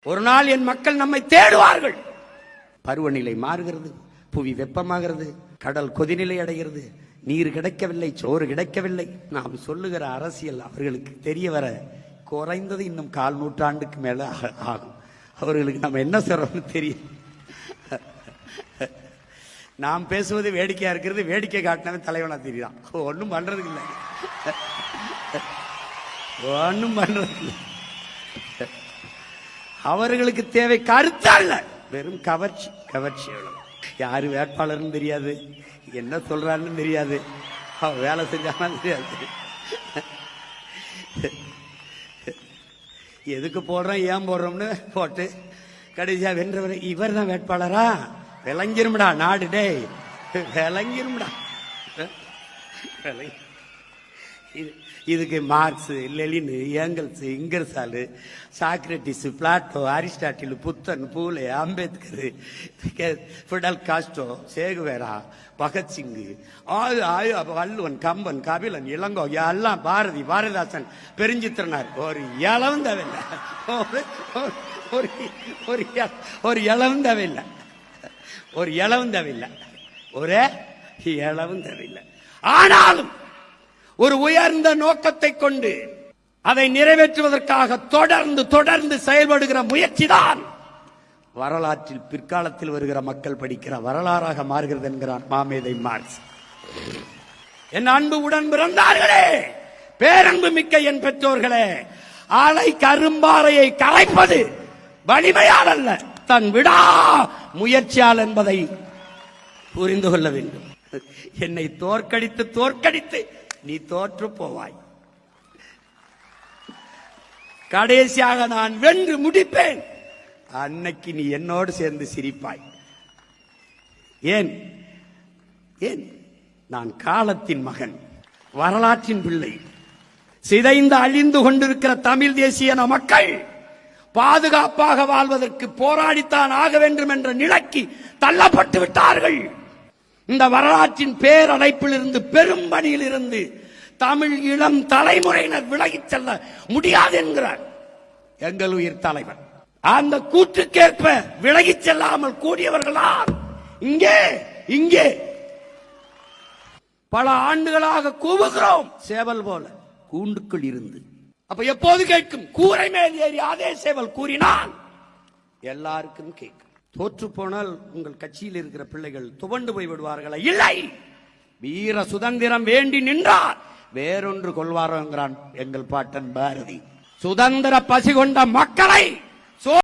ஒரு நாள் என் மக்கள் நம்மை தேடுவார்கள். பருவநிலை மாறுகிறது, புவி வெப்பமாகிறது, கடல் கொதிநிலை அடைகிறது, நீர் கிடைக்கவில்லை, சோறு கிடைக்கவில்லை. நாம் சொல்லுகிற அரசியல் அவர்களுக்கு தெரிய வர குறைந்தது இன்னும் 1/4 நூற்றாண்டுக்கு மேல ஆகும். அவர்களுக்கு நம்ம என்ன சொல்றோம்னு தெரியும். நாம் பேசுவது வேடிக்கையா இருக்கிறது, வேடிக்கை காட்டினவே தலைவனா தெரியுதான். ஒன்னும் பண்றதுக்கு இல்லை, ஒன்னும் பண்றதுக்கு இல்லை. அவர்களுக்கு தேவை கருத்து அல்ல, வெறும் கவர்ச்சி. கவர்ச்சி எவ்வளவு? யாரு வேட்பாளர்னு தெரியாது, என்ன சொல்றான்னு தெரியாது, அவன் வேலை செஞ்சாலும் தெரியாது, எதுக்கு போடுறோம் ஏன் போடுறோம்னு போட்டு கடைசியா வென்றவர் இவர் தான் வேட்பாளரா? விளங்கிரும்டா நாடு, டே விளங்கிரும்டா. இதுக்கு Marx, Lenin, Engels, Ingersoll, Socrates, Plato, Aristotle, Buddhan, Phule, Ambedkar, Fidel Castro, Che Guevara, Bhagat Singh, Valluvan, Kamban, Kapilan, Ilango, எல்லாம் பாரதி, பாரதிதாசன், பெருஞ்சித்திரனார். ஒரு இளவும் தேவையில்லை, ஒரு இளவும் தேவையில்லை, ஒரு இளவும் தேவையில்லை, ஒரே இளவும் தேவையில்லை. ஆனாலும் ஒரு உயர்ந்த நோக்கத்தை கொண்டு அதை நிறைவேற்றுவதற்காக தொடர்ந்து தொடர்ந்து செயல்படுகிற முயற்சி தான் வரலாற்றில் பிற்காலத்தில் வருகிற மக்கள் படிக்கிற வரலாறாக மாறுகிறது என்கிறான் மாமேதை மார்க்ஸ். என் அன்பு உடன் பிறந்தார்களே, பேரன்பு மிக்க என் பெற்றோர்களே, அலை கரும்பாறையை கரைப்பது வலிமையால் அல்ல, தன் விடா முயற்சியால் என்பதை புரிந்து கொள்ள வேண்டும். என்னை தோற்கடித்து தோற்கடித்து நீ தோற்று போவாய், கடைசியாக நான் வென்று முடிப்பேன், அன்னைக்கு நீ என்னோடு சேர்ந்து சிரிப்பாய். ஏன் ஏன் நான் காலத்தின் மகன், வரலாற்றின் பிள்ளை. சிதைந்து அழிந்து கொண்டிருக்கிற தமிழ் தேசிய மக்கள் பாதுகாப்பாக வாழ்வதற்கு போராடித்தான் ஆக வேண்டும் என்ற நிலைக்கு தள்ளப்பட்டு விட்டார்கள். இந்த வரலாற்றின் பேரடைப்பில் இருந்து, பெரும்பணியில் இருந்து தமிழ் இளம் தலைமுறையினர் விலகிச் செல்ல முடியாது என்கிறார் எங்கள் உயிர் தலைவர். அந்த கூற்றுக்கேற்ப விலகிச் செல்லாமல் கூடியவர்களால் இங்கே இங்கே பல ஆண்டுகளாக கூவுகிறோம், சேவல் போல கூண்டுக்குள் இருந்து. அப்ப எப்போது கேட்கும்? கூரை மேல் ஏறி அதே சேவல் கூறினால் எல்லாருக்கும் கேட்கும். தோற்று போனால் உங்கள் கட்சியில் இருக்கிற பிள்ளைகள் துவண்டு போய் விடுவார்களா? இல்லை, வீர சுதந்திரம் வேண்டி நின்றார் வேறொன்று கொள்வாரோ என்கிறான் எங்கள் பாட்டன் பாரதி. சுதந்திர பசி கொண்ட மக்களை